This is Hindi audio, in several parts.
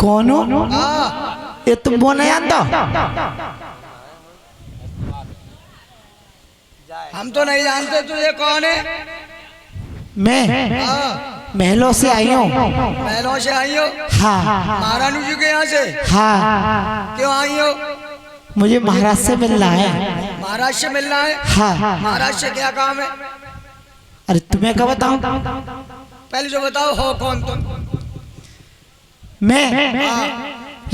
कौन हो? ये तुम बोले जानते हो? हम तो नहीं जानते तुझे कौन है। मैं महलों से आई हूँ। महलों से आई हो? हाँ। महारानी जी के यहाँ से? हाँ। क्यों आई हो? मुझे महाराज से मिलना है। महाराज से मिलना है? हाँ। महाराज से क्या काम है? अरे तुम्हें क्या बताऊं? पहले जो बताओ हो कौन तुम? मैं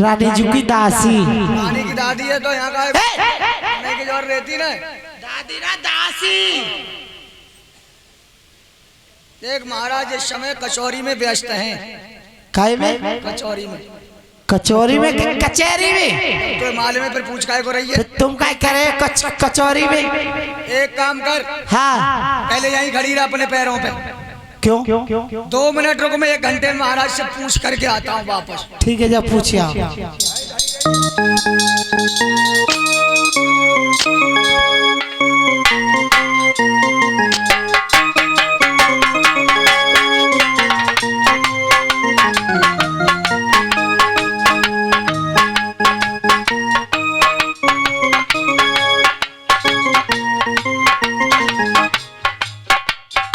रानी जी की दासी। रानी की दादी है तो यहाँ का नहीं की जोर रहती ना। दादी ना दासी। देख महाराज इस समय कचौरी में व्यस्त हैं। काय में? कचौरी में। कचौरी में कि कचहरी में? तो माले में फिर पूछ काय को रही है? तुम काय करे कचौरी में? एक काम कर। हाँ। पहले यहीं खड़ी रह अपने पैरों पे। क्यों? 2 मिनट रुको, मैं 1 घंटे में महाराज से पूछ करके आता हूँ वापस। ठीक है, जब पूछिए आप।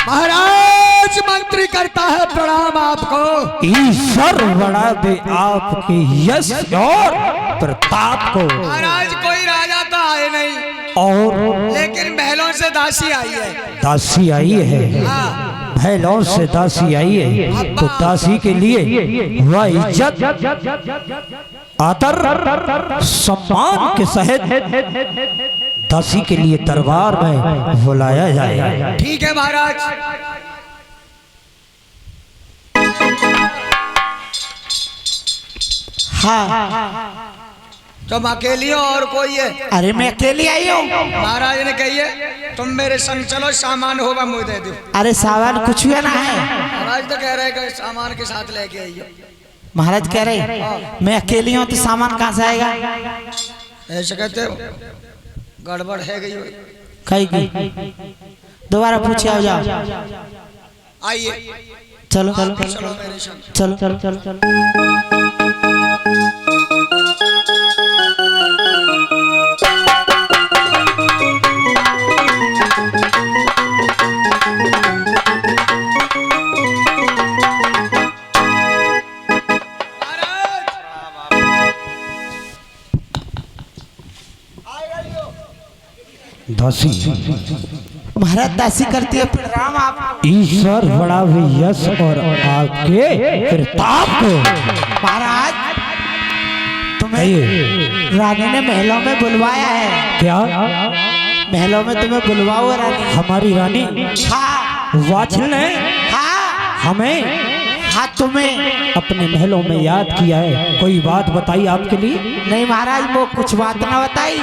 महाराज मंत्री करता है प्रणाम आपको। ईश्वर बढ़ा दे आपके यश और प्रताप को। महाराज कोई राजा तो आए नहीं, और लेकिन महलों से दासी आई है। दासी आई है? हाँ। महलों से दासी आई है तो दासी के लिए वह इज्जत, आदर, सम्मान के सहित दासी के लिए दरबार में बुलाया जाए। ठीक है महाराज। हाँ। तुम अकेली हो और कोई है? अरे मैं अकेली आई हूँ। महाराज ने कही है तुम मेरे संग चलो, सामान होगा मुझे दे दो। अरे सामान कुछ भी ना है। महाराज तो कह रहे हैं कि सामान के साथ लेके आइए। महाराज कह रहे मैं अकेली हूँ तो सामान कहाँ से आएगा? ऐसे कहते हो? गड़बड़ है गई हुई। कहीं की दोबारा पूछे आओ जाओ। आइए चलो चलो मेरे संग। चलो चलो चलो चलो। दासी महाराज दासी करती है प्रणाम आप। ईश्वर बड़ा यश और आपके प्रताप को। महाराज तुम्हें रानी ने महलों में बुलवाया है। क्या? महलों में तुम्हें बुलवा हुआ रानी? हमारी रानी? हाँ। वाछल ने हाँ। हमें? हाँ तुम्हें अपने महलों में याद किया है। कोई बात बताई आपके लिए? नहीं महाराज, वो कुछ बात ना बताई।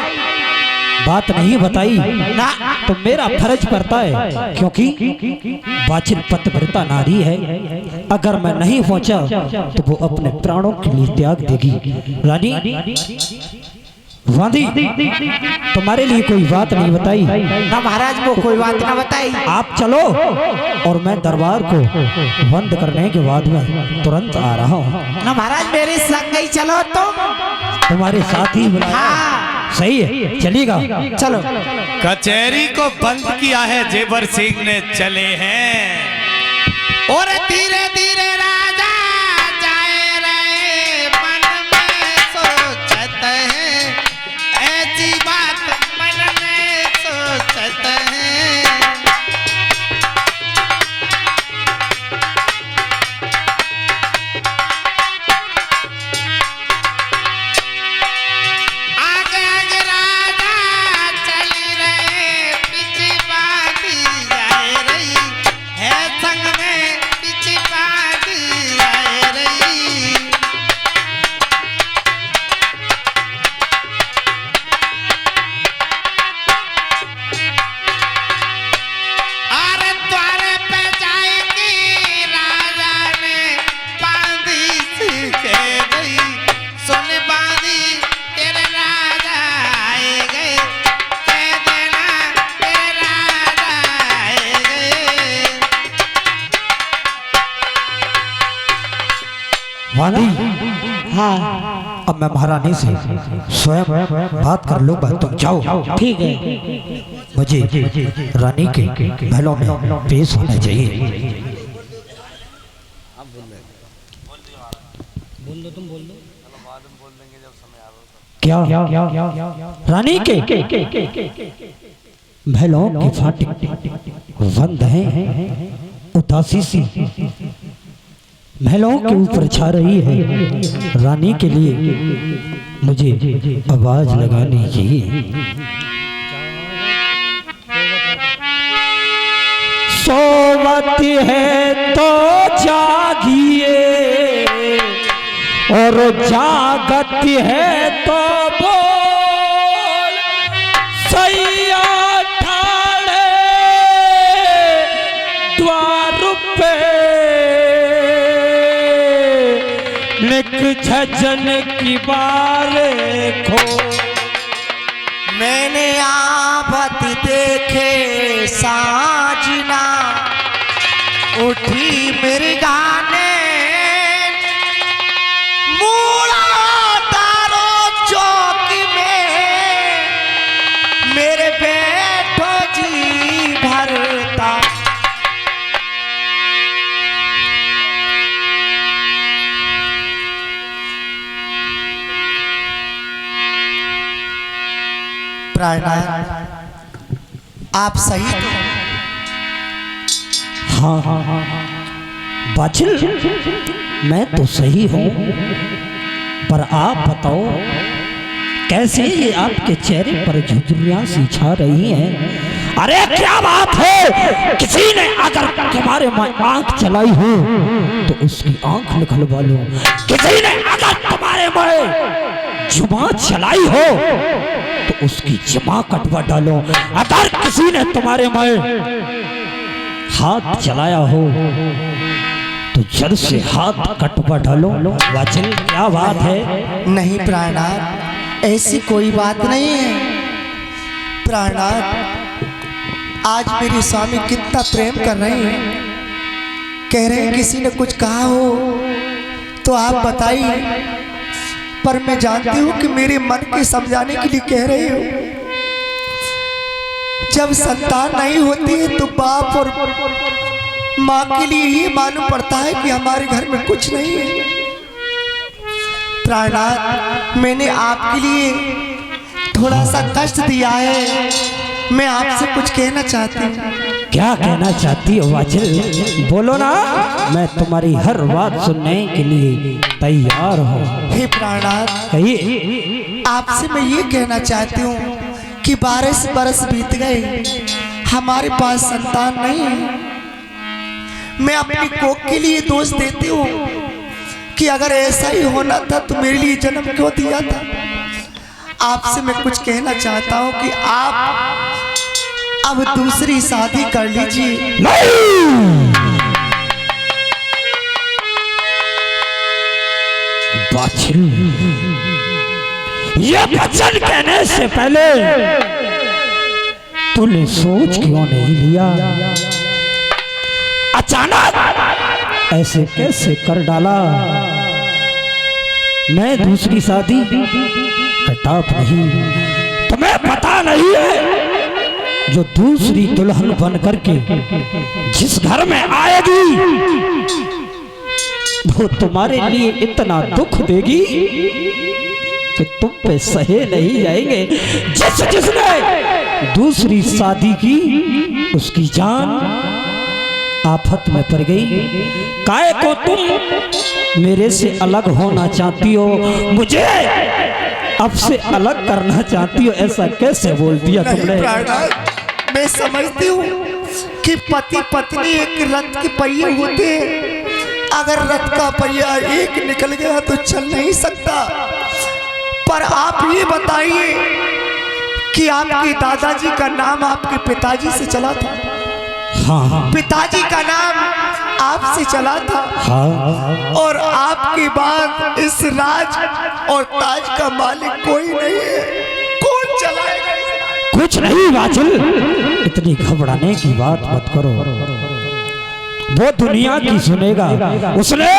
बात नहीं बताई ना तो मेरा फर्ज पड़ता है, क्योंकि वाचिल पतिव्रता नारी है। अगर मैं नहीं पहुंचा तो वो अपने प्राणों के लिए त्याग देगी। रानी वांदी तुम्हारे लिए कोई बात नहीं बताई? ना महाराज, वो कोई बात ना बताई। आप चलो और मैं दरबार को बंद करने के बाद में तुरंत आ रहा हूँ। ना महाराज, मेरे संग ही चलो तुम। तुम्हारे साथ ही बुलाया। हाँ। सही है, चलेगा। चलो। कचहरी को बंद किया है जेवर सिंह ने, चले हैं और धीरे धीरे राजा जाए रहे, मन में सोचत है ऐसी बात, मन में सोचत है। आगे आगे राजा चल रहे, पीछे बाती जाए रही है, संग में पीछे बाती वाणी, हाँ अब मैं महारानी से स्वयं बात कर लूंगा, तुम जाओ। ठीक है। मुझे रानी के महलों में पेश होना चाहिए। क्या रानी के महलों के फाटक बंद हैं, उदासी सी महलों के ऊपर छा रही है। रानी के लिए मुझे आवाज लगानी चाहिए। सोवती है तो जागिए और जागती है तो बोल, सैया ठाणे द्वार पे निक झजन की बारे खो। मैंने आफत देखे साजना, उठी मृगाने मूड़ा तारो चौकी में, मेरे बैठो जी भरता। प्राणनाथ, आप सही थे। हाँ हाँ हाँ बाछिल, मैं तो सही हूँ, पर आप बताओ कैसे ये आपके चेहरे पर झुर्रियाँ सी छा रही हैं? अरे क्या बात है, किसी ने अगर तुम्हारे में आंख चलाई हो तो उसकी आंख निकलवा लो, किसी ने अगर तुम्हारे में जुबान चलाई हो तो उसकी जुबान कटवा डालो, अगर किसी ने तुम्हारे में हाथ चलाया हो तो जड़ से हाथ कटवा डालो। वाचिल क्या बात है? नहीं प्राणनाथ, ऐसी कोई बात नहीं है। प्राणनाथ, आज मेरे स्वामी कितना प्रेम कर रहे हैं, कह रहे हैं किसी ने कुछ कहा हो तो आप बताइए, पर मैं जानती हूँ कि मेरे मन के समझाने के लिए कह रहे हो। जब संतान नहीं होती है तो बाप और माँ के लिए ये मालूम पड़ता है कि हमारे घर में कुछ नहीं है। प्राणनाथ, मैंने आपके लिए थोड़ा सा कष्ट दिया है, मैं आपसे कुछ कहना चाहती हूँ। क्या कहना चाहती हो वाचिल? बोलो ना, मैं तुम्हारी हर बात सुनने के लिए तैयार हूँ। हे प्राणनाथ, कहिए। आपसे मैं ये कहना चाहती हूँ कि 12 बरस बीत गए, हमारे पास संतान नहीं है। मैं अपनी कोख के लिए दोष देती हूँ कि अगर ऐसा ही होना था तो मेरे लिए जन्म क्यों दिया था। आपसे मैं कुछ कहना चाहता हूँ कि आप अब दूसरी शादी कर लीजिए। बाछिल, ये वचन कहने से पहले तूने सोच क्यों नहीं लिया? अचानक ऐसे कैसे कर डाला? मैं दूसरी शादी कटाप नहीं, तुम्हें पता नहीं है जो दूसरी दुल्हन बन करके जिस घर में आएगी वो तुम्हारे लिए इतना दुख देगी कि तुम पे सहे नहीं जाएंगे। जिसने दूसरी शादी की उसकी जान आफत में पड़ गई। काहे को तुम मेरे से अलग होना चाहती हो, मुझे अब से अलग करना चाहती हो? ऐसा कैसे बोल दिया तुमने? मैं समझती हूँ कि पति पत्नी एक रथ के पहिए होते हैं, अगर रथ का पहिया एक निकल गया तो चल नहीं सकता। पर आप ये बताइए कि आपके दादाजी का नाम आपके पिताजी से चला था? हाँ। पिताजी का नाम आपसे चला था। हाँ। और आपके बाद इस राज और ताज का मालिक कोई नहीं है। कौन चलाएगा? कुछ नहीं वाचिल, इतनी घबराने की बात मत करो, वो दुनिया की सुनेगा। उसने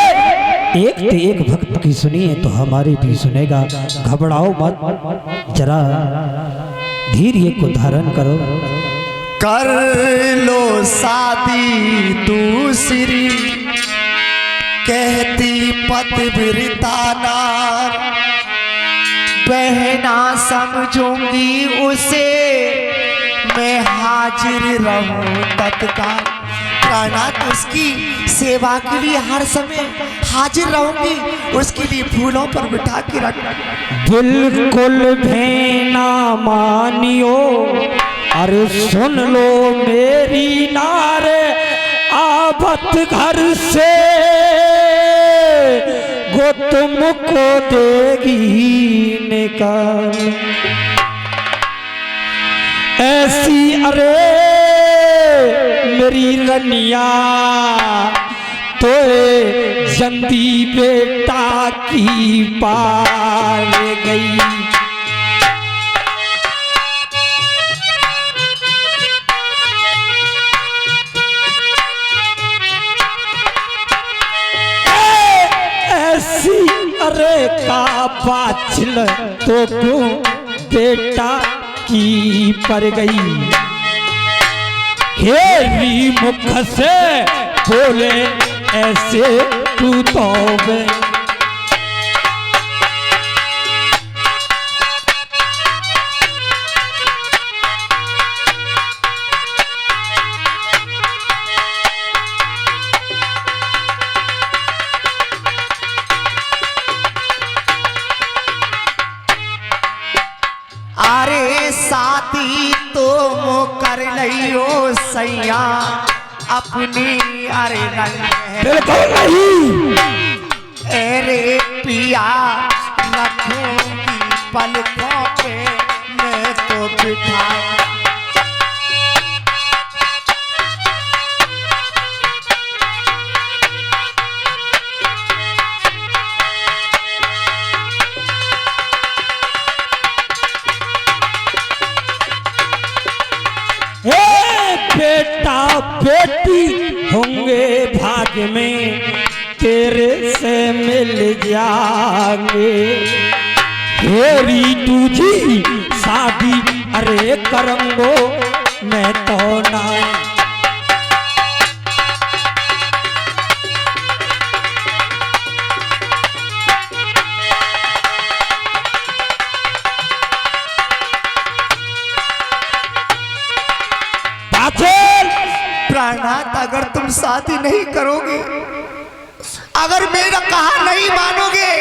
एक ते एक भक्त की सुनिए तो हमारी भी सुनेगा। घबराओ मत, जरा धीर्य को धारण करो। कर लो शादी दूसरी, कहती पतिव्रता नार, बहना समझूंगी उसे, मैं हाजिर रहूं तत्काल। प्राणात उसकी सेवा के लिए हर समय हाजिर रहूंगी, उसके लिए फूलों पर बिठा के रख। बिल्कुल भेना मानियो, अरे सुन लो मेरी नारे, आबत घर से वो तुमको देगी निकाल। ऐसी अरे मेरी रनिया तो जंदी बेटा की पार गई। ऐसी अरे का बाछल तो क्यों बेटा की पर गई। हेरी मुख से बोले ऐसे तू तो अरे साथी तो कर लियो सैया अपनी, अरे बिल्कुल नहीं। अरे पिया रखूंगी पलकों पे मैं तो बिठा। बेटा बेटी होंगे भाग्य में, तेरे से मिल जाएंगे। हेरी तुझी शादी अरे करूंगो मैं तो ना। प्राणनाथ अगर तुम शादी नहीं करोगे, अगर मेरा कहा नहीं मानोगे,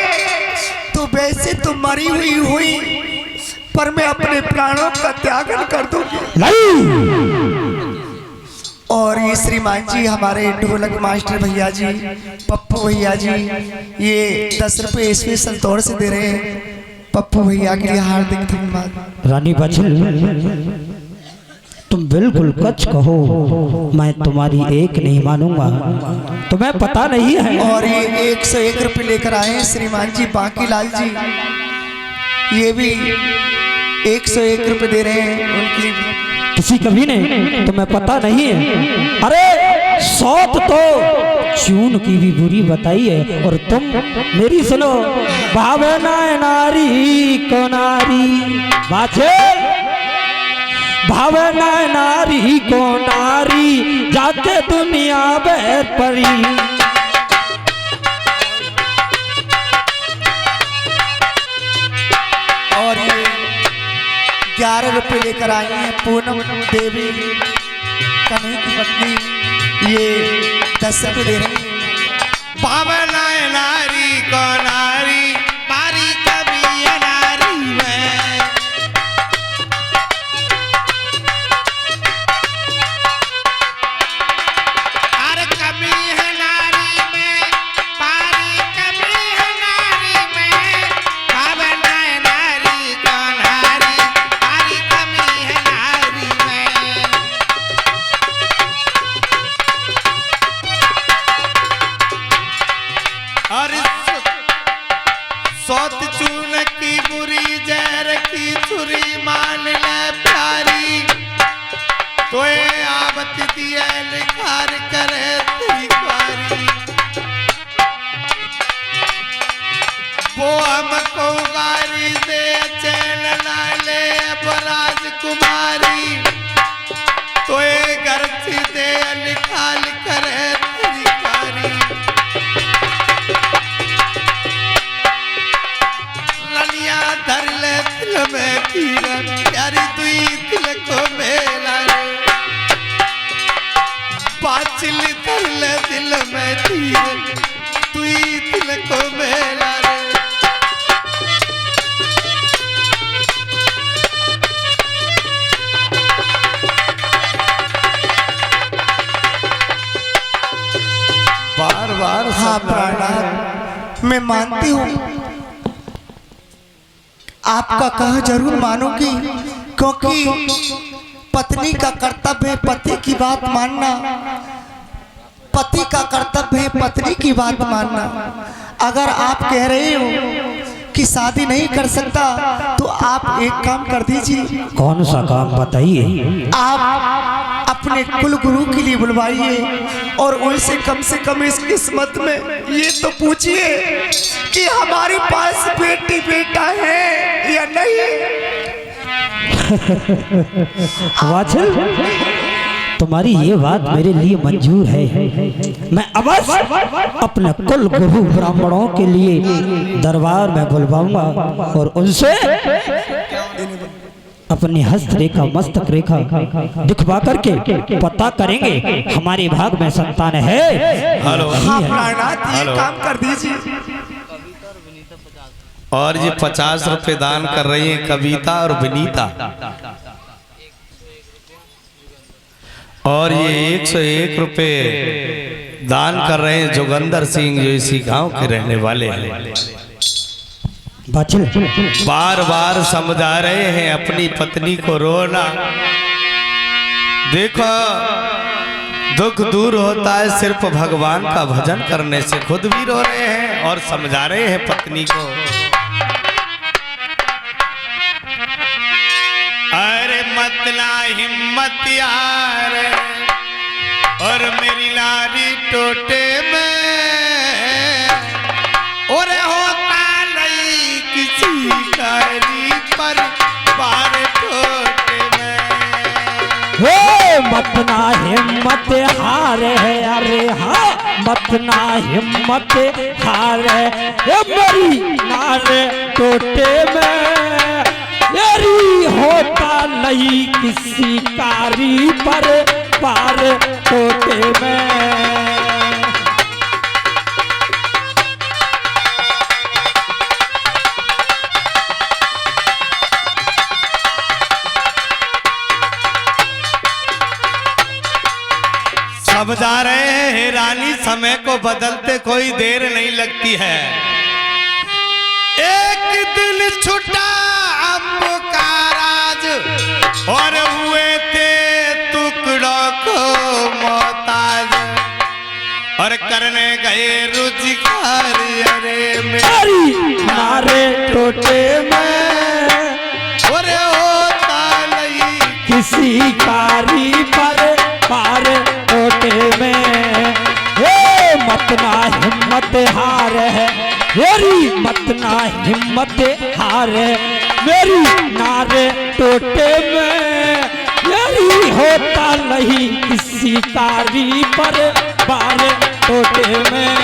तो वैसे तुम मरी हुई पर मैं अपने प्राणों का त्यागन कर दूंगी। और ये श्रीमान जी हमारे ढोलक मास्टर भैया जी, पप्पू भैया जी, ये 10 रुपए स्पेशल तौर से दे रहे हैं। पप्पू भैया के लिए हार्दिक धन्यवाद। रानी बचल तुम बिल्कुल कच कहो, मैं तुम्हारी एक नहीं मानूंगा, तुम्हें पता नहीं है। और ये 101 रुपये लेकर आए हैं श्रीमान जी बाकी लाल जी, ये भी 101 रुपये दे रहे हैं उनके लिए। किसी कभी ने तुम्हें पता नहीं है। अरे सौत तो चून की भी बुरी बताई है, और तुम मेरी सुनो। भावना नारी को नारी बाछे, भावना नारी को नारी जाके दुनिया बैर परी। और ये 11 रुपये लेकर आई हैं पूनम देवी कन्हई की पत्नी, ये 10 रुपये दे रही हैं। भावना नारी को नारी मारी कभी नारी में, अरे कभी है नारी में, मारी कभी है नारी में। भावना नारी को नारी मारी कभी है नारी में। और सौत चून की बुरी जहर की छुरी मान ले प्यारी, तोए आवत दिए निखार करे तेरी कारी। वो हमको गारी दे चैन नाले राजकुमारी तो ये घर दे निकाल करे तेरी कारी ललिया धर ले दिल में पीरा प्यारी तुई दिल को मेला पाचिल धर ले दिल में तीर तुई दिल को मेला बार बार हाँ प्राणनाथ, मैं मानती हूँ आपका कहा जरूर मानूंगी, क्योंकि पत्नी का कर्तव्य है पति की बात मानना, पति का कर्तव्य है पत्नी की बात मानना। अगर आप कह रहे हो कि शादी नहीं कर सकता तो आप एक काम कर दीजिए। कौन सा काम बताइए? आप अपने कुल गुरु के लिए बुलवाइए और उनसे कम से कम इस किस्मत में ये तो पूछिए कि हमारे पास बेटी बेटा है या नहीं। वाचल, तुम्हारी ये बात मेरे लिए मंजूर है। मैं अवश्य अपने कुल गुरु ब्राह्मणों के लिए दरबार में बुलवाऊंगा और उनसे अपनी हस्त रेखा मस्तक रेखा दिखवा करके पता करेंगे हमारे भाग में संतान है। हाँ प्राणनाथ, ये काम कर दीजिए। और ये 50 रुपए दान कर रही है कविता और विनीता, और ये 101 रुपए दान कर रहे हैं जोगंदर सिंह, जो इसी गांव के रहने वाले हैं। बार बार समझा रहे हैं अपनी पत्नी को रोना। देखो, दुख दूर होता है सिर्फ भगवान का भजन करने से। खुद भी रो रहे हैं और समझा रहे हैं पत्नी को। अरे मतला हिम्मत यार और मेरी लारी टोटे में, और होता नहीं किसी कारी पर बार टोटे में। हे मतना हिम्मत हार है, अरे हाँ मतना हिम्मत हार है, ये मेरी नारे टोटे में मेरी होता नहीं किसी कारी पर पार टोटे में। समझा रहे हैं रानी, समय को बदलते कोई देर नहीं लगती है। एक दिल छुटा और हुए थे टुकड़ों को मोहताज, और करने गए रुजगार अरे मेरी नारे टोटे में, और होता नहीं किसी कारी पर पार टोटे में। हे मतना हिम्मत हार है, मेरी मतना हिम्मत हार है, मेरी नारे टोटे में मेरी होता नहीं किसी कारी पर पार टोटे में।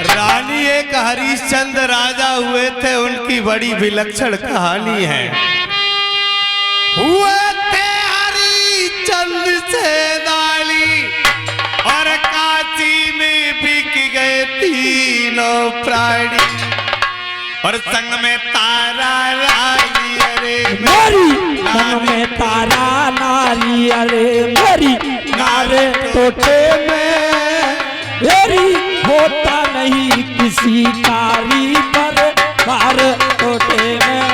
रानी एक हरिश्चंद्र राजा हुए थे, उनकी बड़ी विलक्षण कहानी है। हुए थे हरिश्चंद्र से दाली, और काशी में बिक गए तीनों प्राणी, और संग में तारा रानी अरे मेरी संग में तारा नारी, अरे मेरी नारे टोटे में मेरी होता नहीं किसी कारी पर पार टोटे में।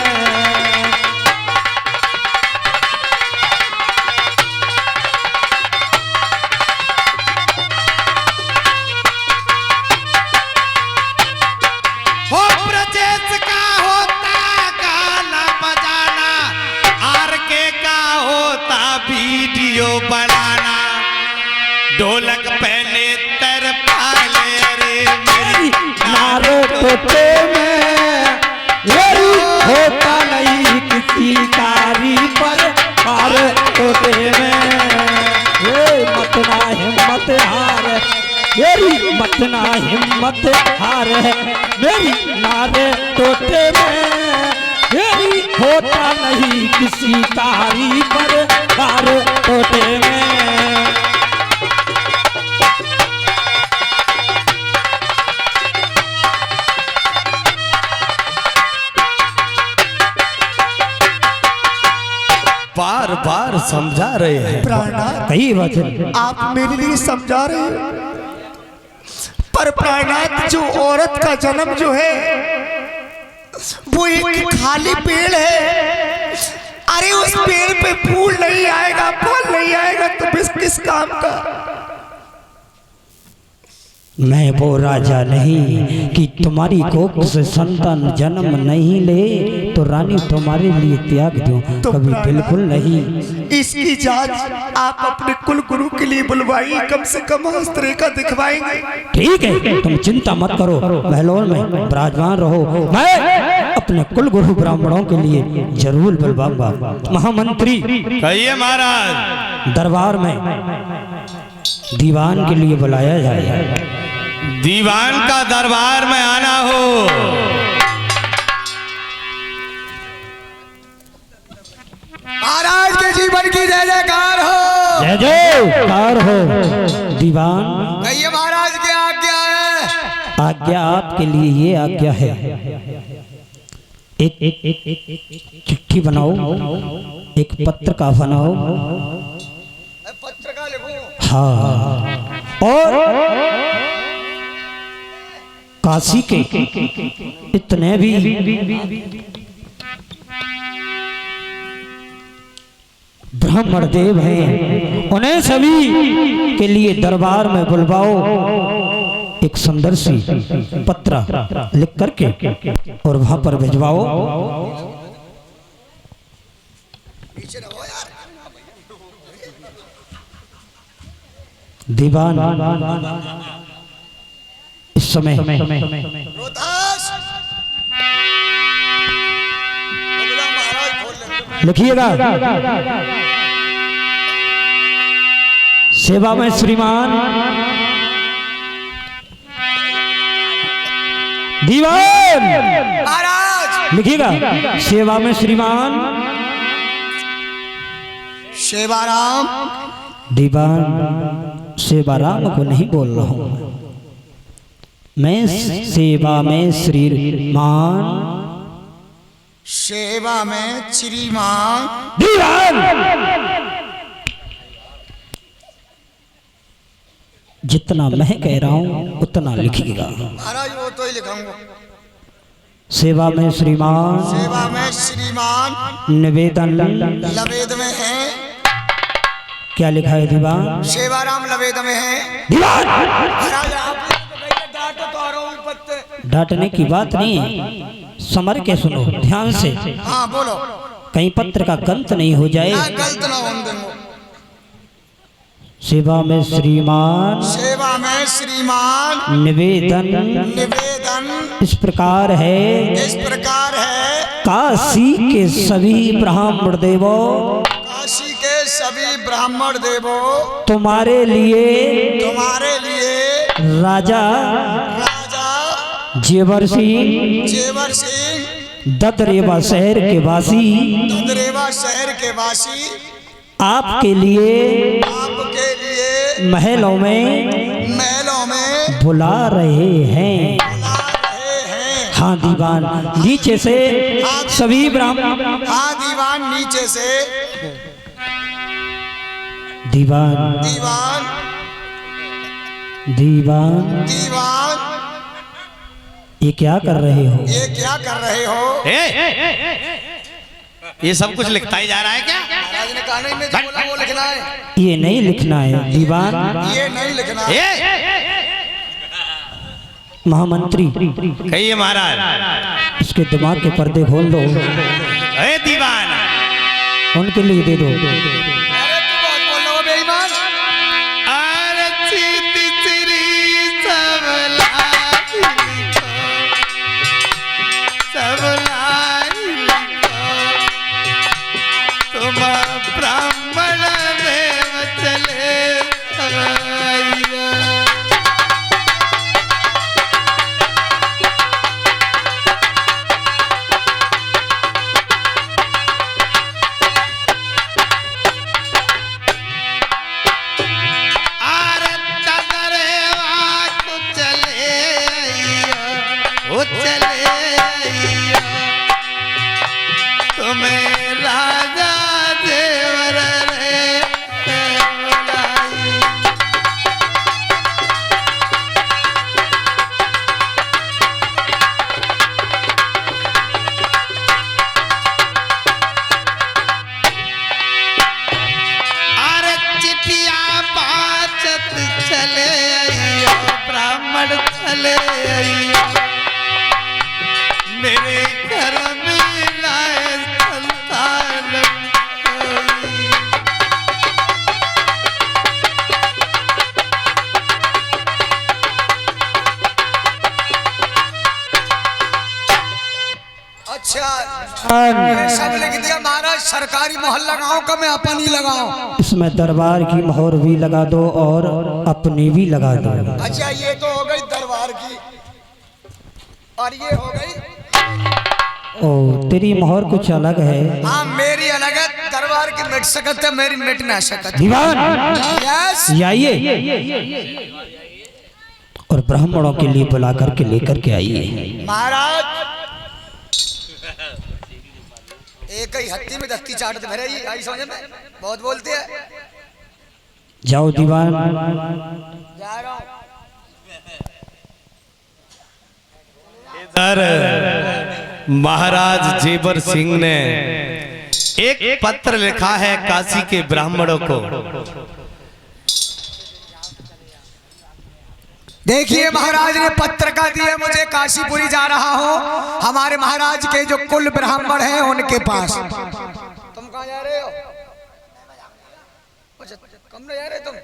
हो ब्रजेश का होता गाना बजा तोते में यही होता नहीं किसी कारी पर हार तोते में। ये मत ना हिम्मत हार मेरी, मत ना हिम्मत हार है मेरी, नारे तोते में यही होता नहीं किसी कारी पर हार तोते में। बार बार समझा रहे हैं प्राणनाथ, कई वचन आप मेरे लिए समझा रहे हैं, पर प्राणनाथ जो औरत का जन्म जो है वो एक खाली पेड़ है। अरे उस पेड़ पे फूल नहीं आएगा, फल नहीं आएगा तो बस किस काम का। मैं वो राजा नहीं कि तुम्हारी कोख से संतान जन्म नहीं ले तो रानी तुम्हारे लिए त्याग दूं, तो कभी बिल्कुल नहीं। इसकी जांच आप अपने कुल गुरु के लिए बुलवाइए, कम से कम हस्त्री का दिखवाएंगे। ठीक है, तुम चिंता मत करो, महलों में विराजमान रहो, मैं अपने कुल गुरु ब्राह्मणों के लिए जरूर बुलवाऊंगा। महामंत्री कहिए महाराज। दरबार में दीवान के लिए बुलाया जाए। दीवान का दरबार में आना हो। महाराज के जीवन की जय जयकार हो। जय जयकार हो। दीवान कहिए महाराज की आज्ञा है। आज्ञा आपके लिए ये आज्ञा है, एक चिट्ठी बनाओ, एक पत्र का बनाओ। पत्र का लिखो। हाँ, और काशी के इतने भी ब्राह्मण देव हैं उन्हें सभी के लिए दरबार में बुलवाओ, एक सुंदर सी पत्र लिख करके और वहां पर भिजवाओ। दीवान इस समय रोहतास, महाराज खोल ले। लिखिएगा, सेवा में श्रीमान दीवान। महाराज लिखिएगा, सेवा में श्रीमान सेवाराम। दीवान सेवाराम को नहीं बोल रहा हूं मैं, सेवा में श्रीमान। सेवा में श्रीमान दीवान जितना मैं कह रहा हूं उतना लिखिएगा। महाराज वो तो ही लिखाऊंगा। सेवा में श्रीमान, सेवा में श्रीमान निवेदन लवेद में है। क्या लिखा है दीवान? सेवाराम लवेद में है। दीवान महाराज आप डांट तो आ रहा हूं पत्ते। डांटने की बात नहीं है, समर के सुनो ध्यान से, हाँ बोलो। कहीं पत्र का गलत नहीं हो जाए। ना गलत ना होने देंगे। सेवा में श्रीमान, सेवा में श्रीमान निवेदन निवेदन इस प्रकार है, इस प्रकार है। काशी के सभी ब्राह्मण देवों, काशी के सभी ब्राह्मण देवों तुम्हारे लिए तुम्हारे लिए राजा राजा जेवर सिंह जेवर सिंह ददरेवा शहर के वासी ददरेवा शहर के वासी आपके लिए महलों में बुला रहे हैं। बुला रहे हैं। हाँ दीवान, नीचे से सभी ब्राह्मण। हाँ दीवान नीचे से दीवान दीवान दीवान दीवान ये क्या कर रहे हो? ये क्या कर रहे हो? ये सब कुछ लिखता ही जा रहा है क्या? महाराज ने कहा नहीं, मैं जो बोला वो लिखना है। ये नहीं लिखना है दीवान। ये नहीं लिखना है। महामंत्री कहिए महाराज। इसके दिमाग के पर्दे खोल दो, दीवान उनके लिए दे दो। अरे तू बहुत बोल रहा हो बेईमान। तुम्हें राजा देवर रे बुलाई। अरे चिटिया बाचत चले अइयो ब्राह्मण चले अइयो मेरे घर में लाए संतान कोई। अच्छा ये सब लिख दिया महाराज। सरकारी मोहल्ला लगाओ का मैं अपनी लगाऊं? इसमें दरबार की मोहर भी लगा दो और अपनी भी लगा दो। अच्छा ये तो हो गई दरबार की और ये हो गई। ओ तेरी मोहर कुछ अलग है। हाँ मेरी अलग है। दरबार की मिट सकते मेरी मिट ना सकते। दीवान यस आइए और ब्राह्मणों के लिए बुला करके लेकर के आइए। महाराज एक ही हत्ती में दस्ती चाटते भरे ही आई समझ में बहुत बोलते हैं। जाओ दीवान। जा रहा हूं। इधर महाराज जेबर सिंह ने एक पत्र लिखा है काशी के ब्राह्मणों को। देखिए महाराज ने पत्र का दिया मुझे काशीपुरी जा रहा हूँ हमारे महाराज के जो कुल ब्राह्मण हैं उनके पास। तुम कहाँ जा रहे हो? कम नहीं जा रहे तुम?